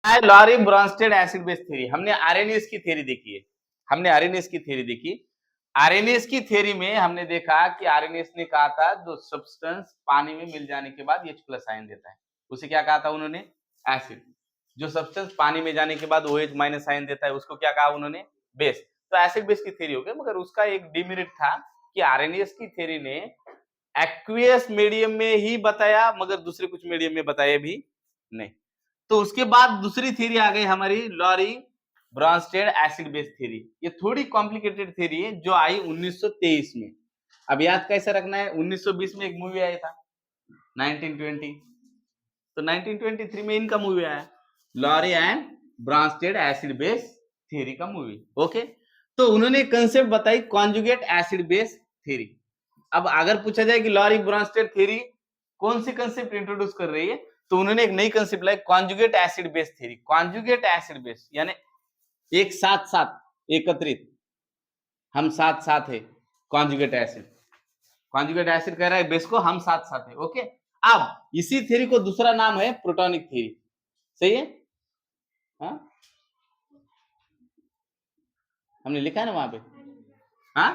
Lorry Bronsted acid base theory. हमने Arrhenius की theory देखी है, हमने आरएनएस की थ्योरी देखी। आरएनएस की थ्योरी में हमने देखा कि आरएनएस ने कहा था जो सब्सटेंस पानी में मिल जाने के बाद H+ आयन देता है उसे क्या कहा था उन्होंने, एसिड। जो सब्सटेंस पानी में जाने के बाद OH- आयन देता है उसको क्या कहा उन्होंने, बेस। तो एसिड बेस की थ्योरी हो गई, मगर उसका एक डिमेरिट था कि आरएनएस की थ्योरी ने एक्वियस मीडियम में ही बताया मगर दूसरे कुछ मीडियम में बताया भी नहीं। तो उसके बाद दूसरी थ्योरी आ गई हमारी Lowry Bronsted acid base theory. ये थोड़ी कॉम्प्लिकेटेड थ्योरी है जो आई 1923 में। अब याद कैसे रखना है, 1920 में एक मूवी आया था 1920, तो 1923 में इनका मूवी आया Lowry and Bronsted acid base theory का मूवी। ओके, तो उन्होंने कंसेप्ट बताई कॉन्जुगेट एसिड बेस थ्योरी। अब अगर पूछा जाए कि लॉरी ब्रॉन्स्टेड थ्योरी कौन सी कंसेप्ट इंट्रोड्यूस कर रही है, तो उन्होंने एक नई कंसेप्ट लाई conjugate acid base theory. Conjugate acid base यानी एक साथ साथ एकत्रित, हम साथ साथ है कॉन्जुगेट एसिड। कॉन्जुगेट एसिड कह रहा है बेस को हम साथ साथ है। ओके, अब इसी थ्योरी को दूसरा नाम है प्रोटॉनिक थ्योरी। सही है, हाँ हमने लिखा है ना वहां पे, हाँ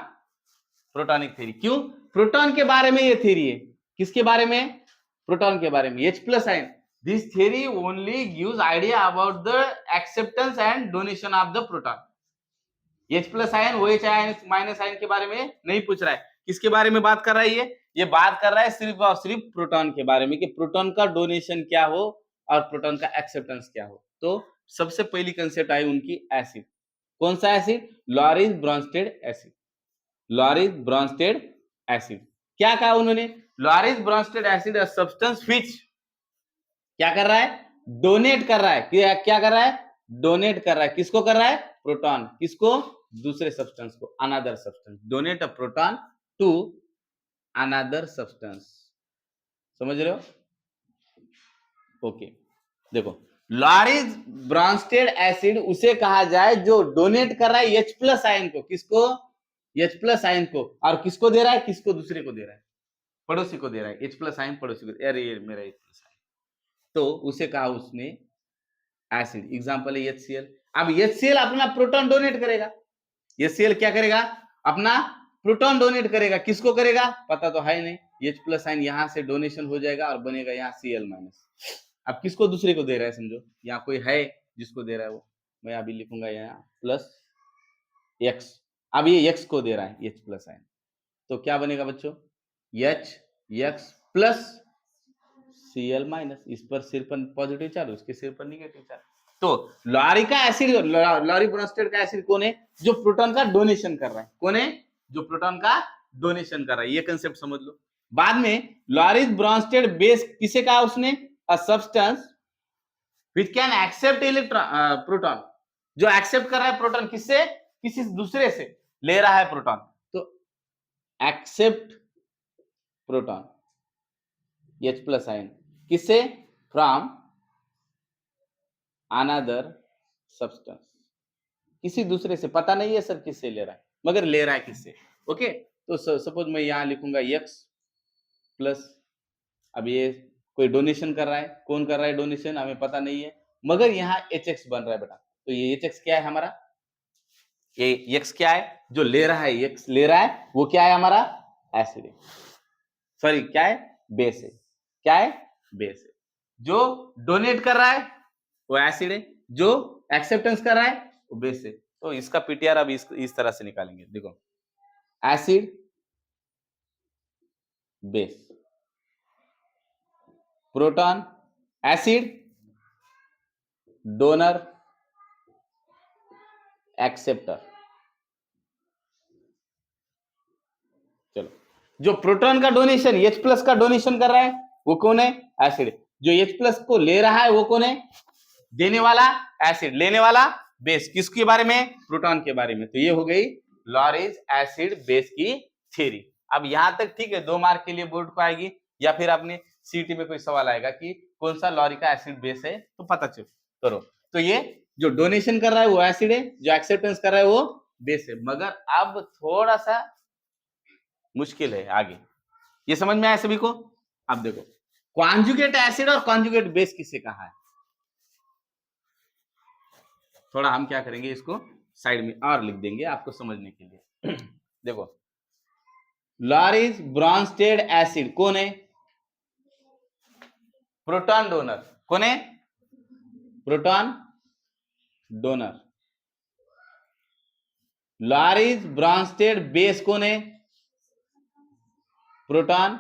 प्रोटॉनिक थ्योरी। क्यों, प्रोटॉन के बारे में ये थ्योरी है। किसके बारे में, प्रोटॉन के बारे में। H+ ion, this theory only gives idea about the acceptance and donation of the proton। H+ ion OH ion minus ion के बारे में नहीं पूछ रहा है, किसके बारे में बात कर रहा है ये बात कर रहा है सिर्फ और सिर्फ प्रोटॉन के बारे में कि प्रोटॉन का डोनेशन क्या हो और प्रोटॉन का एक्सेप्टेंस क्या हो। तो सबसे पहली कंसेप्ट आई उनकी एसिड। कौन सा acid, Lorenz Bronsted acid. Lorenz Bronsted acid क्या कहा उन्होंने, Lorenz Bronsted acid substance which क्या कर रहा है, डोनेट कर रहा है। क्या कर रहा है, डोनेट कर रहा है। किसको कर रहा है, प्रोटॉन। किसको, दूसरे सब्सटेंस को, another substance. Donate a proton to another substance. समझ रहे हो, ओके। देखो लॉरेंज ब्रॉन्स्टेड एसिड उसे कहा जाए जो डोनेट कर रहा है H+ आयन को। किसको, H+ आयन को। और किसको दे रहा है, किसको, दूसरे को दे रहा है, पड़ोसी को दे रहा है। H+ आयन पड़ोसी को, अरे ये मेरा H+ आयन, तो उसे कहा उसने एसिड। एग्जांपल है HCl। अब HCl अपना प्रोटॉन डोनेट करेगा। HCl क्या करेगा, अपना प्रोटॉन डोनेट करेगा। किसको करेगा, पता तो है नहीं। H+ आयन यहां से डोनेशन हो जाएगा और बनेगा यहाँ Cl-। अब किसको, दूसरे को दे रहा है, समझो यहाँ कोई है जिसको दे रहा है वो, मैं अभी लिखूंगा यहाँ +X। अब ये X को दे रहा है H+ आयन, तो क्या बनेगा बच्चों, HX प्लस Cl-। इस पर सिर पर पॉजिटिव चार्ज, उसके सिर पर निगेटिव चार्ज। तो लॉरी का एसिड, लॉरी ब्रॉन्स्टेड का एसिड कौन है, जो प्रोटॉन का डोनेशन कर रहा है। कौन है, जो प्रोटॉन का डोनेशन कर रहा है। ये कंसेप्ट समझ लो। बाद में लॉरेंज ब्रॉन्स्टेड बेस किसे कहा उसने, a substance which can accept electron, proton, जो एक्सेप्ट कर रहा है प्रोटॉन। किससे, किसी दूसरे से ले रहा है प्रोटॉन, तो एक्सेप्ट प्रोटॉन H+ आयन किससे, फ्रॉम अनदर सब्सटेंस, किसी दूसरे से। पता नहीं है सर किससे ले रहा है, मगर ले रहा है किससे। ओके, तो सपोज मैं यहां लिखूंगा X+। अब ये कोई डोनेशन कर रहा है, कौन कर रहा है डोनेशन हमें पता नहीं है, मगर यहाँ HX बन रहा है बेटा। तो ये HX क्या है हमारा, ये X क्या है, जो ले रहा है, X ले रहा है वो क्या है हमारा, एसिड है। सॉरी क्या है, बेस है। क्या है, बेस है। जो डोनेट कर रहा है वो एसिड है, जो एक्सेप्टेंस कर रहा है वो बेस है। तो इसका पीटीआर अब इस तरह से निकालेंगे। देखो acid base, proton acid donor acceptor. चलो, जो प्रोटॉन का डोनेशन H+ का डोनेशन कर रहा है वो कौन है, एसिड। जो H+ को ले रहा है वो कौन है, देने वाला एसिड, लेने वाला बेस। किसके बारे में, प्रोटॉन के बारे में। तो ये हो गई लॉरेंज एसिड बेस की थ्योरी। अब यहां तक ठीक है, 2 मार्क के लिए बोर्ड को आएगी, या फिर अपने सीटी में कोई सवाल आएगा कि कौन सा लॉरी का एसिड बेस है, तो पता चल करो। तो ये जो डोनेशन कर रहा है वो एसिड है, जो एक्सेप्टेंस कर रहा है वो बेस है। मगर अब थोड़ा सा मुश्किल है आगे, ये समझ में आया सभी को। अब देखो कॉन्जुगेट एसिड और कॉन्जुगेट बेस किसे कहा है। थोड़ा हम क्या करेंगे, इसको साइड में और लिख देंगे आपको समझने के लिए। देखो, लॉरिस ब्रॉन्स्टेड एसिड कौन है? Proton donor. कौन है? Proton donor. Lowry's Bronsted base कौन है? Proton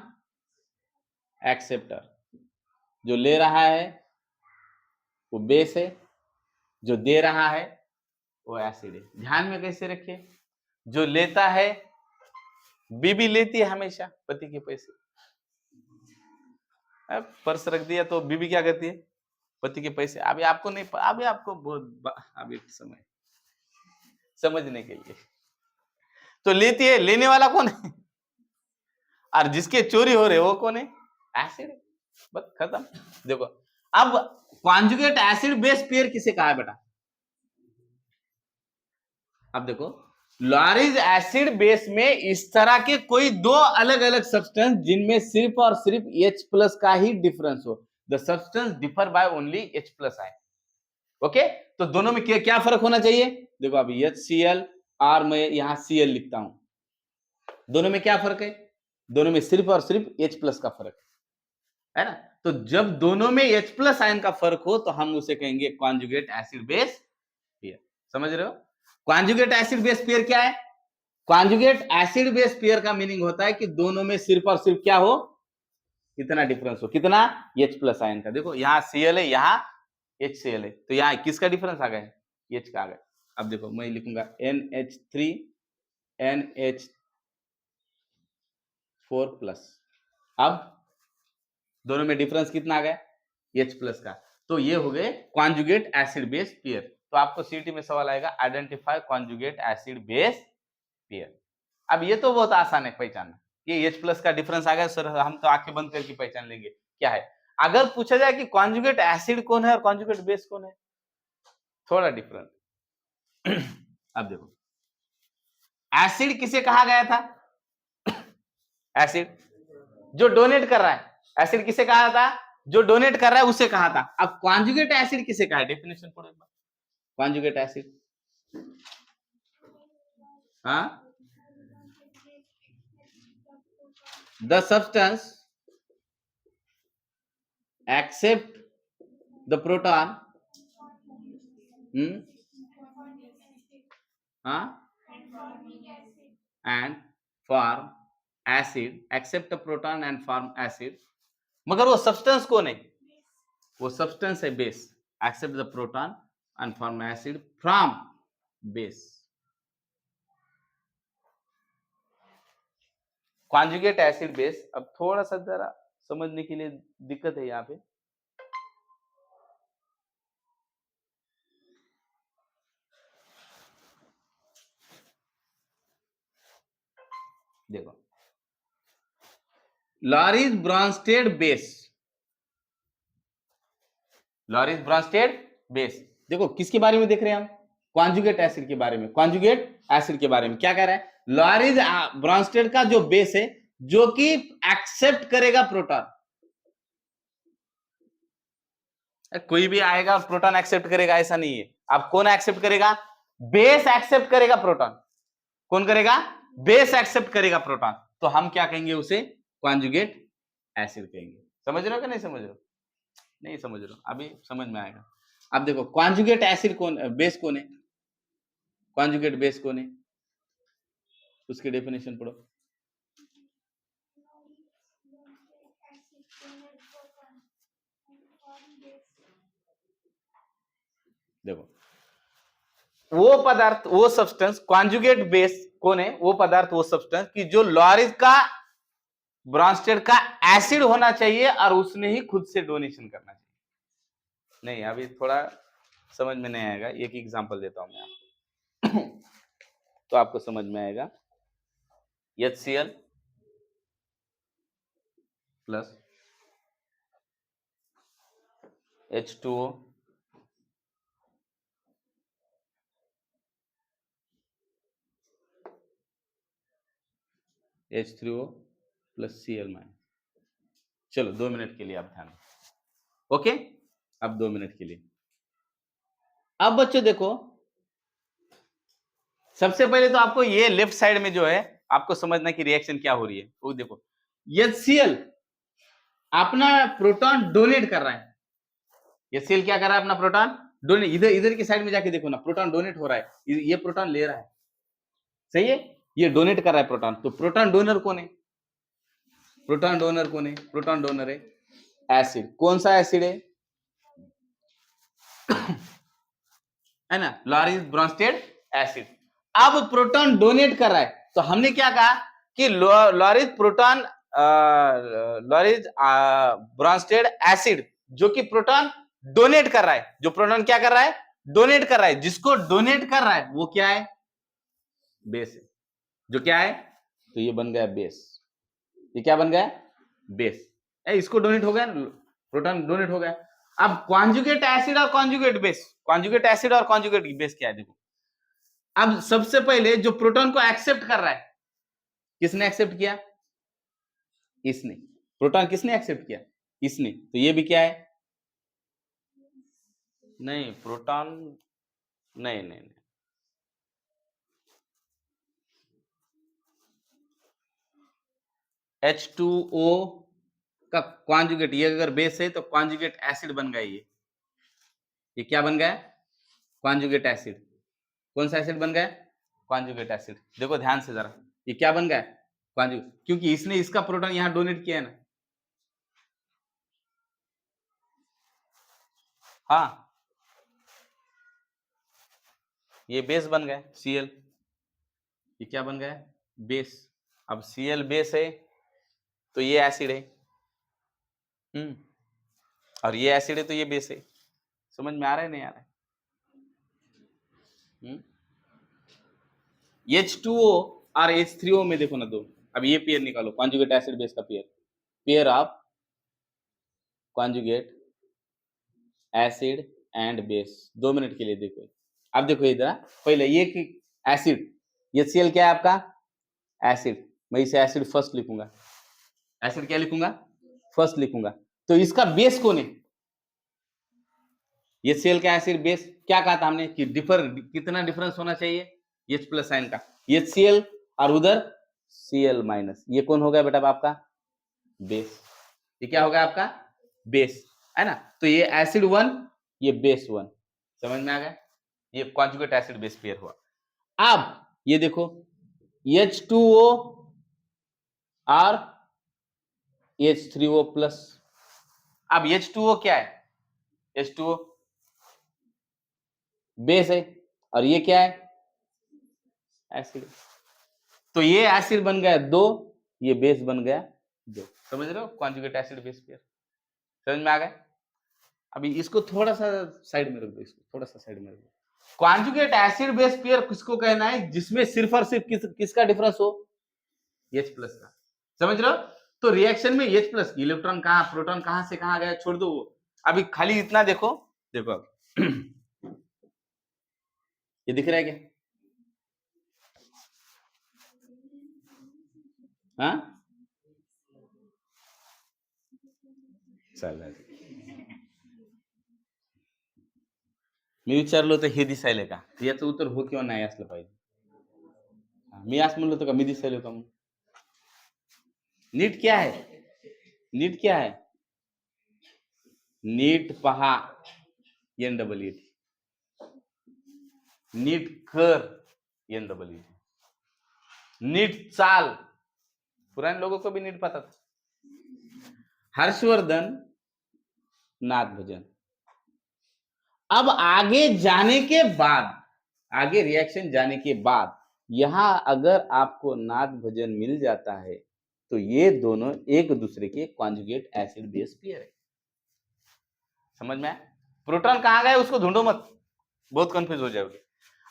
acceptor. जो ले रहा है वो बेस है, जो दे रहा है वो एसिड है। ध्यान में कैसे रखिए, जो लेता है, बीबी लेती है हमेशा पति के पैसे। अब पर्स रख दिया तो बीबी क्या करती है? पति के पैसे। अभी आपको नहीं, अभी आपको बहुत अभी समय समझने के लिए। तो लेती है, लेने वाला कौन है? और जिसके चोरी हो रहे वो कौन है? एसिड। बस खत्म। देखो, अब कॉन्जुगेट एसिड बेस पेयर किसे कहा है बेटा? अब देखो, लॉरिस एसिड बेस में इस तरह के कोई दो अलग अलग सब्सटेंस जिनमें सिर्फ और सिर्फ H+ का ही डिफरेंस हो, the substance differ by only H+ ion. Okay, तो दोनों में क्या फर्क होना चाहिए? देखो अभी HCl और मैं यहां Cl लिखता हूं, दोनों में क्या फर्क है? दोनों में सिर्फ और सिर्फ H+ का फर्क है ना? तो जब दोनों में H+ आयन का फर्क हो तो हम उसे कहेंगे कॉन्जुगेट एसिड बेस पेयर। समझ रहे हो? कॉन्जुगेट एसिड बेस पेयर क्या है? कॉन्जुगेट एसिड बेस पेयर का मीनिंग होता है कि दोनों में सिर्फ और सिर्फ क्या हो? कितना डिफरेंस हो? कितना? H+ आयन का। देखो यहाँ Cl है, यहाँ HCl है, तो यहाँ किसका डिफरेंस आ गया? H का आ गया। अब देखो मैं लिखूंगा NH3 NH4+। अब दोनों में डिफरेंस कितना आ गया? H+ का। तो ये हो गए कॉन्जुगेट एसिड बेस पेयर। तो आपको सीटी में सवाल आएगा, identify conjugate acid base pair. अब ये तो बहुत आसान है पहचानना, ये H+ का डिफरेंस आ गया सर, हम तो आंखें बंद करके पहचान लेंगे क्या है। अगर पूछा जाए कि कॉन्जुगेट एसिड कौन है और कॉन्जुगेट बेस कौन है, थोड़ा डिफरेंट। अब देखो, एसिड किसे कहा गया था? एसिड जो डोनेट कर रहा है, एसिड किसे कहा था? जो डोनेट कर रहा है उसे कहा था। अब कॉन्जुगेट एसिड किसे कहा है? डेफिनेशन पढ़ो एक बार। कॉन्जुगेट एसिड, हाँ, the substance accept the proton, and form acid, accept the proton and form acid। मगर वो सब्सटेंस कौन है? वो सब्सटेंस है base, accept the proton and form acid from base. Conjugate acid base, अब थोड़ा सा जरा समझने के लिए दिक्कत है यहाँ पे। देखो, Lowry's Bronsted base, Lowry's Bronsted base, देखो किसके बारे में देख रहे हैं हम? कॉन्जुगेट एसिड के बारे में। कॉन्जुगेट एसिड के बारे में क्या कह रहा है? लॉरिस ब्रॉन्स्टेड का जो बेस है जो कि एक्सेप्ट करेगा प्रोटॉन। कोई भी आएगा और प्रोटॉन एक्सेप्ट करेगा ऐसा नहीं है। अब कौन एक्सेप्ट करेगा? बेस एक्सेप्ट करेगा प्रोटॉन। कौन करेगा? बेस एक्सेप्ट करेगा प्रोटॉन। तो हम क्या कहेंगे? उसे कॉन्जुगेट एसिड कहेंगे। समझ रहे हो कि नहीं समझ रहे हो? नहीं समझ रहे हो, अभी समझ में आएगा। अब देखो, कॉन्जुगेट एसिड कौन, बेस कौन है? कॉन्जुगेट बेस कौन है? उसकी डेफिनेशन पढ़ो। देखो, वो पदार्थ, वो सब्सटेंस, कॉन्जुगेट बेस कौन है? वो पदार्थ, वो सब्सटेंस कि जो लॉरिस का ब्रॉन्स्टेड का एसिड होना चाहिए और उसने ही खुद से डोनेशन करना चाहिए। नहीं, अभी थोड़ा समझ में नहीं आएगा, एक एग्जांपल देता हूं मैं आपको। तो आपको समझ में आएगा। HCl plus H2O H3O plus Cl minus. चलो 2 मिनट के लिए आप ध्यान, ओके? अब 2 मिनट के लिए अब बच्चों देखो, सबसे पहले तो आपको ये लेफ्ट साइड में जो है आपको समझना कि रिएक्शन क्या हो रही है। वो देखो, HCl अपना प्रोटॉन डोनेट कर रहा है। HCl क्या कर रहा है? अपना प्रोटॉन डोनेट। इधर इधर की साइड में जाके देखो ना, प्रोटॉन डोनेट हो रहा है, ये प्रोटॉन ले रहा है, सही है, ये डोनेट कर रहा है प्रोटॉन। तो प्रोटॉन डोनर कौन है? प्रोटॉन डोनर कौन है? प्रोटॉन डोनर है एसिड। कौन सा एसिड है ना? Lowry's Bronsted acid. अब प्रोटॉन डोनेट कर रहा है, तो हमने क्या कहा कि Lowry's proton Lowry's Bronsted acid जो कि प्रोटॉन डोनेट कर रहा है, जो प्रोटॉन क्या कर रहा है? डोनेट कर रहा है। जिसको डोनेट कर रहा है वो क्या है? बेस है। जो क्या है? तो ये बन गया बेस। ये क्या बन गया? बेस। इसको डोनेट हो गया, प्रोटॉन डोनेट हो गया। अब कॉन्जुगेट एसिड और कॉन्जुगेट बेस, कॉन्जुगेट एसिड और कॉन्जुगेट बेस क्या है देखो। अब सबसे पहले जो प्रोटॉन को एक्सेप्ट कर रहा है, किसने एक्सेप्ट किया? इसने। प्रोटॉन किसने एक्सेप्ट किया? इसने। तो ये भी क्या है? नहीं, प्रोटॉन नहीं नहीं नहीं, H2O का कॉन्जुगेट, ये अगर बेस है तो कॉन्जुगेट एसिड बन गया। ये क्या बन गया? Conjugate acid. कौन सा एसिड बन गया? Conjugate acid. देखो ध्यान से जरा, ये क्या बन गया? कॉन्जुगेट, क्योंकि इसने इसका प्रोटॉन यहां डोनेट किया है ना। हाँ, ये बेस बन गया Cl। ये क्या बन गया? बेस। अब Cl बेस है तो ये एसिड है, और ये एसिड है तो ये बेस है। समझ में आ रहा है नहीं आ रहा है? H2O और H3O में देखो ना दो। अब ये पेयर निकालो, कॉन्जुगेट एसिड बेस का pair, pair of conjugate acid and base. 2 minute के लिए देखो। अब देखो इधर, पहले ये एसिड, HCl क्या है आपका? एसिड। मैं इसे एसिड फर्स्ट लिखूंगा। एसिड क्या लिखूंगा? फर्स्ट लिखूंगा। तो इसका बेस कौन है? HCl का एसिड बेस। क्या कहा था हमने कि कितना डिफरेंस होना चाहिए H प्लस साइन का? HCl और उधर Cl माइनस। ये कौन हो गया बेटा आपका? बेस। ये क्या होगा आपका? बेस, है ना? तो ये एसिड 1, ये बेस 1। समझ में आ गया? ये कॉन्जुगेट एसिड बेस पेयर हुआ। अब ये देखो, H2O और H3O प्लस। अब H2O क्या है? H2O बेस है, और ये क्या है? एसिड। तो ये एसिड बन गया 2, ये बेस बन गया 2। समझ रहे हो? Conjugate acid base pair. समझ में आ गया? अभी इसको थोड़ा सा साइड में रख दो, इसको थोड़ा सा साइड में रख दो। कॉन्जुगेट एसिड बेस पेयर किसको कहना है? जिसमें सिर्फ और सिर्फ किसका डिफरेंस हो? H प्लस का। समझ रहे हो? तो रिएक्शन में H प्लस, इलेक्ट्रॉन कहां, प्रोटॉन कहां से कहां गया, छोड़ दो वो। अभी खाली इतना देखो, देखो अब ये दिख रहा है क्या? हाँ, चल मी विचारलं होतं हे दिसायला का, याचं उत्तर हो किंवा नाही असलं पाहिजे. मी असं म्हणलं होतं का मी दिसायलो का? नीट क्या है? नीट क्या है? नीट पहा NEET, नीट कर NEET, नीट चाल, पुराने लोगों को भी नीट पता था. हर्षवर्धन नाथ भजन। अब आगे जाने के बाद, आगे रिएक्शन जाने के बाद यहां अगर आपको नाथ भजन मिल जाता है तो ये दोनों एक दूसरे के कॉन्जुगेट एसिड बेस पेयर है। समझ में आया? प्रोटॉन कहां गए उसको ढूंढो मत, बहुत कंफ्यूज हो जाओगे।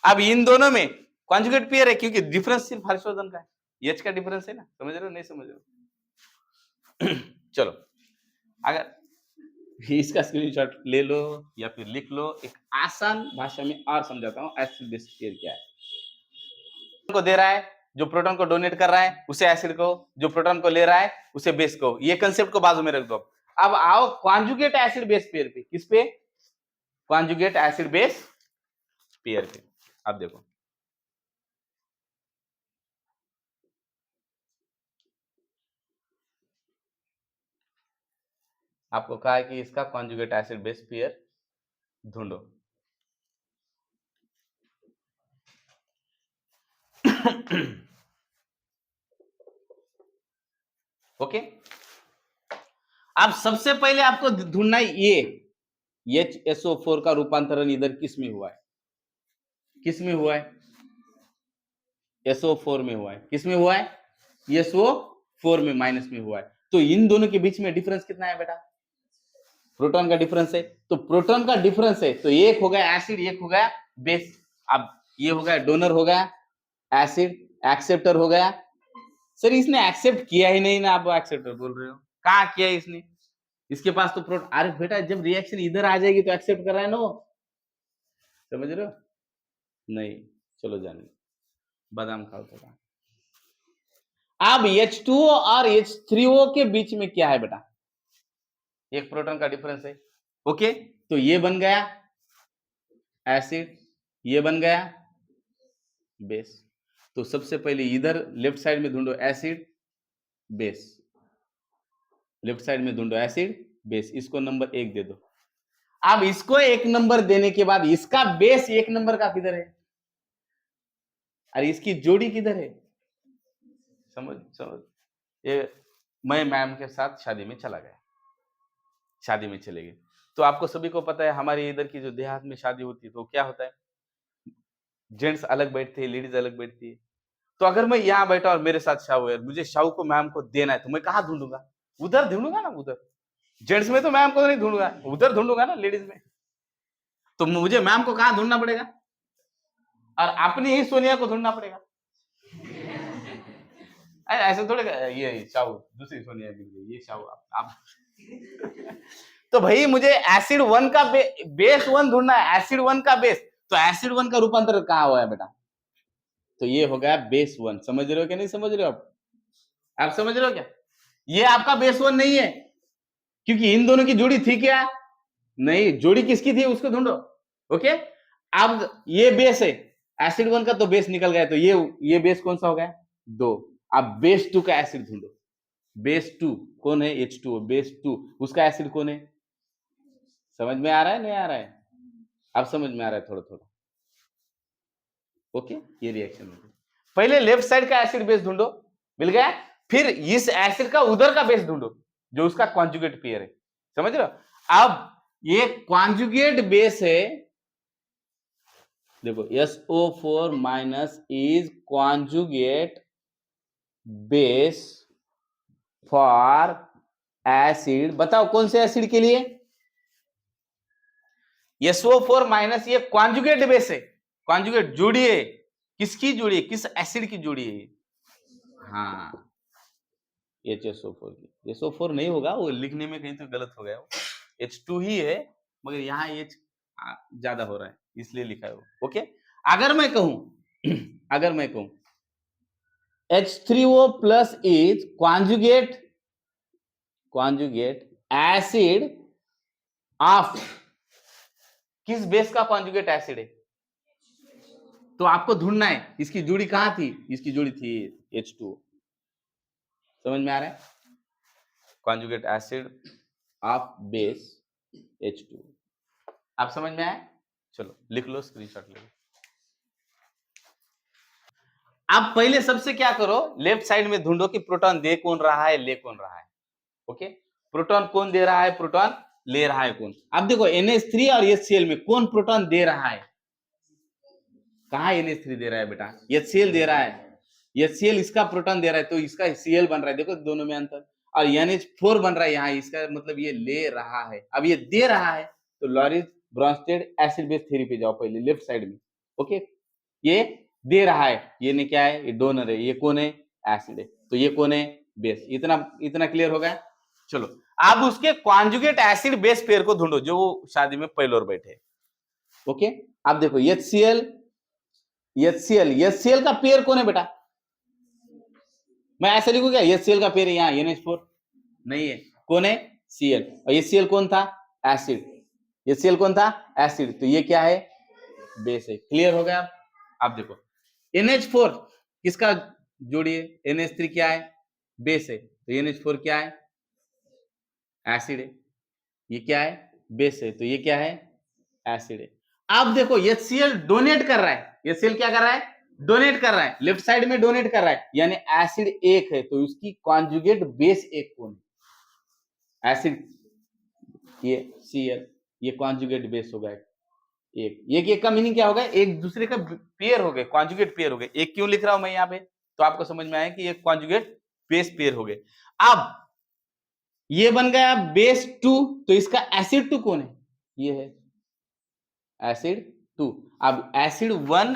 अब इन दोनों में कॉन्जुगेट पेयर है क्योंकि डिफरेंस सिर्फ हर्षवर्धन का है, H का डिफरेंस है ना। समझ रहे हो नहीं समझ रहे हो? चलो, अगर इसका स्क्रीनशॉट ले लो या फिर लिख लो, एक आसान भाषा में और समझाता हूं एसिड बेस पेयर क्या है। को दे रहा है, जो प्रोटॉन को डोनेट कर रहा है उसे एसिड को, जो प्रोटॉन को ले रहा है उसे बेस को। ये कंसेप्ट को बाजू में रख दो। अब आओ कॉन्जुगेट एसिड बेस पेयर पे। किस पे? कॉन्जुगेट एसिड बेस पेयर के। अब देखो आपको कहा है कि इसका कॉन्जुगेट एसिड बेस पेयर ढूंढो। ओके, अब सबसे पहले आपको ढूंढना है ये HSO4 का रूपांतरण इधर किस में हुआ है, किस में हुआ है, SO4 में हुआ है। किस में हुआ है, SO4 में माइनस में हुआ है। तो इन दोनों के बीच में डिफरेंस कितना है बेटा, प्रोटॉन का डिफरेंस है। तो प्रोटॉन का डिफरेंस है तो एक हो गया एसिड, एक हो गया बेस। अब ये हो गया डोनर, हो गया एसिड, एक्सेप्टर हो गया। सर इसने एक्सेप्ट किया ही नहीं ना, आप एक्सेप्टर बोल रहे हो, कहाँ किया इसने, इसके पास तो प्रोटॉन। अरे बेटा जब रिएक्शन इधर आ जाएगी तो एक्सेप्ट कर रहा है नो, समझ रहे हो, नहीं चलो जाने, बादाम खाओ थोड़ा। अब H2O और H3O के बीच में क्या है बेटा, एक प्रोटॉन का डिफरेंस है। ओके, तो ये बन गया एसिड, ये बन गया बेस। तो सबसे पहले इधर लेफ्ट साइड में ढूंढो एसिड बेस, लेफ्ट साइड में ढूंढो एसिड बेस, इसको नंबर 1 दे दो। अब इसको 1 नंबर देने के बाद इसका बेस 1 नंबर का किधर है, अरे इसकी जोड़ी किधर है, समझ समझ। ये मैं मैम के साथ शादी में चला गया, शादी में चले गए, तो आपको सभी को पता है हमारे इधर की जो देहात में शादी होती है तो क्या होता है, जेंट्स अलग बैठते हैं, लेडीज अलग बैठती है। तो अगर मैं यहाँ बैठा और मेरे साथ शाहू है, मुझे शाहू को मैम को देना है तो मैं कहाँ ढूंढूंगा, उधर ढूंढूंगा ना, उधर जेंट्स में तो मैम को नहीं ढूंढूंगा, उधर ढूंढूंगा ना लेडीज में। तो मुझे मैम को कहाँ ढूंढना पड़ेगा, और अपनी ही सोनिया को ढूंढना पड़ेगा। ऐसे थोड़े, ये शाहू दूसरी सोनिया मिल गई, ये शाहू आप तो भाई मुझे एसिड 1 का बेस 1 ढूंढना है, एसिड 1 का बेस। तो एसिड 1 का रूपांतर कहाँ हुआ है बेटा, तो ये हो गया बेस 1। समझ रहे हो क्या नहीं समझ रहे हो आप समझ रहे हो क्या, ये आपका बेस 1 नहीं है, क्योंकि इन दोनों की जोड़ी थी क्या, नहीं, जोड़ी किसकी थी उसको ढूंढो। ओके, अब ये बेस है, एसिड 1 का तो बेस निकल गया, तो ये बेस कौन सा हो गया 2। अब बेस 2 का एसिड ढूंढो, बेस 2 कौन है, H2O, बेस 2 उसका एसिड कौन है, समझ में आ रहा है नहीं आ रहा है, अब समझ में आ रहा है थोड़ा थोड़ा। ओके, ये रिएक्शन है। पहले लेफ्ट साइड का एसिड बेस ढूंढो, मिल गया, फिर इस एसिड का उधर का बेस ढूंढो जो उसका कॉन्जुगेट पेयर है, समझ रहे हो। अब ये कॉन्जुगेट बेस है, देखो SO4 minus is conjugate base for acid, बताओ कौन से एसिड के लिए, SO4 माइनस ये कॉन्जुगेट बेस है, कॉन्जुगेट जोड़ी है, किसकी जोड़ी है, किस एसिड की जोड़ी है, हाँ HSO4 की। SO4 नहीं होगा, वो लिखने में कहीं तो गलत हो गया, वो H2 ही है, मगर यहाँ H ज्यादा हो रहा है इसलिए लिखा है वो। ओके, अगर मैं कहूं अगर मैं कहूं H3O plus is conjugate acid of, किस बेस का कॉन्जुगेट एसिड है, तो आपको ढूंढना है इसकी जोड़ी कहां थी, इसकी जोड़ी थी H2O, समझ में आ रहा है, conjugate acid of base H2O, आप समझ में आया, चलो लिख लो, स्क्रीनशॉट ले लो। आप पहले सबसे क्या करो, लेफ्ट साइड में ढूंढो कि प्रोटॉन दे कौन रहा है, ले कौन रहा है। ओके, प्रोटॉन कौन दे रहा है, प्रोटॉन ले रहा है कौन। अब देखो NH3 और HCl में कौन प्रोटॉन दे रहा है, कहा NH3 दे रहा है बेटा, HCl दे रहा है, HCl इसका प्रोटॉन दे रहा है तो इसका Cl बन रहा है, देखो दोनों में अंतर, और NH4 बन रहा है यहाँ, इसका मतलब ये ले रहा है। अब ये दे रहा है तो Lowry's Bronsted acid base theory पे जाओ पहले, लेफ्ट साइड में। ओके, ये दे रहा है, ये ने क्या है, ये डोनर है, ये कौन है, एसिड है, तो ये कौन है, बेस। इतना क्लियर हो गया। चलो अब उसके कॉन्जुगेट एसिड बेस पेयर को ढूंढो जो वो शादी में पहले और बैठे। ओके, अब देखो HCl का पेयर कौन है बेटा, मैं ऐसे लिखूं क्या, HCl का पेयर यहाँ NH4 नहीं है, कौन है, Cl, और HCl कौन था, एसिड, HCl कौन था, एसिड, तो ये क्या है बेस है। क्लियर हो गया? आप देखो NH4 किसका जोड़िए, NH3 क्या है, बेस है, तो NH4 क्या है, एसिड है। ये क्या है, बेस है, तो ये क्या है, एसिड है। अब देखो HCl डोनेट कर रहा है, HCl क्या कर रहा है, डोनेट कर रहा है, लेफ्ट साइड में डोनेट कर रहा है, यानी एसिड एक है, तो उसकी कॉन्जुगेट बेस एक कौन है, एसिड ये Cl, ये कॉन्जुगेट बेस होगा एक का मीनिंग क्या होगा, एक दूसरे का पेयर हो गए, कॉन्जुगेट पेयर हो गए। एक क्यों लिख रहा हूं मैं यहाँ पे, तो आपको समझ में आया कि ये कॉन्जुगेट बेस पेयर हो गए। अब ये बन गया बेस 2, तो इसका एसिड 2 कौन है, ये है एसिड 2। अब acid 1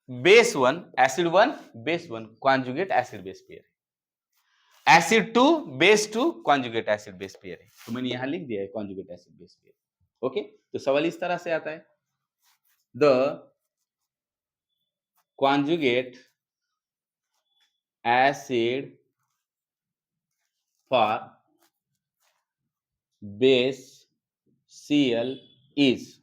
base 1, acid 1 base 1 conjugate acid base pair है, acid 2 base 2 conjugate acid base pair है, तो मैंने यहां लिख दिया है conjugate acid base pair. Okay, तो सवाल इस तरह से आता है, the conjugate acid for base Cl is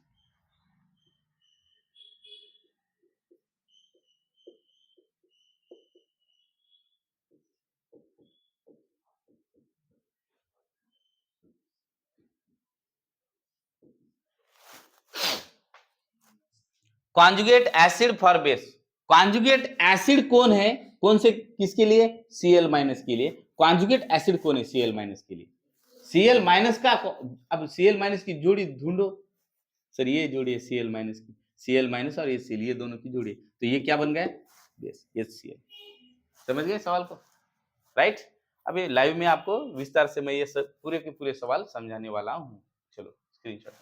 conjugate acid for base। conjugate acid कौन है, कौन से किसके लिए, Cl माइनस के लिए। conjugate acid कौन है, Cl माइनस के लिए। Cl माइनस का, अब Cl माइनस की जोड़ी ढूंढो, सर ये जोड़ी है Cl माइनस की, Cl माइनस और HCl ये दोनों की जोड़ी, तो ये क्या बन गया, बेस HCl। समझ गए सवाल को, राइट। अभी लाइव में आपको विस्तार से मैं ये पूरे के पूरे सवाल समझाने वाला हूँ। चलो स्क्रीनशॉट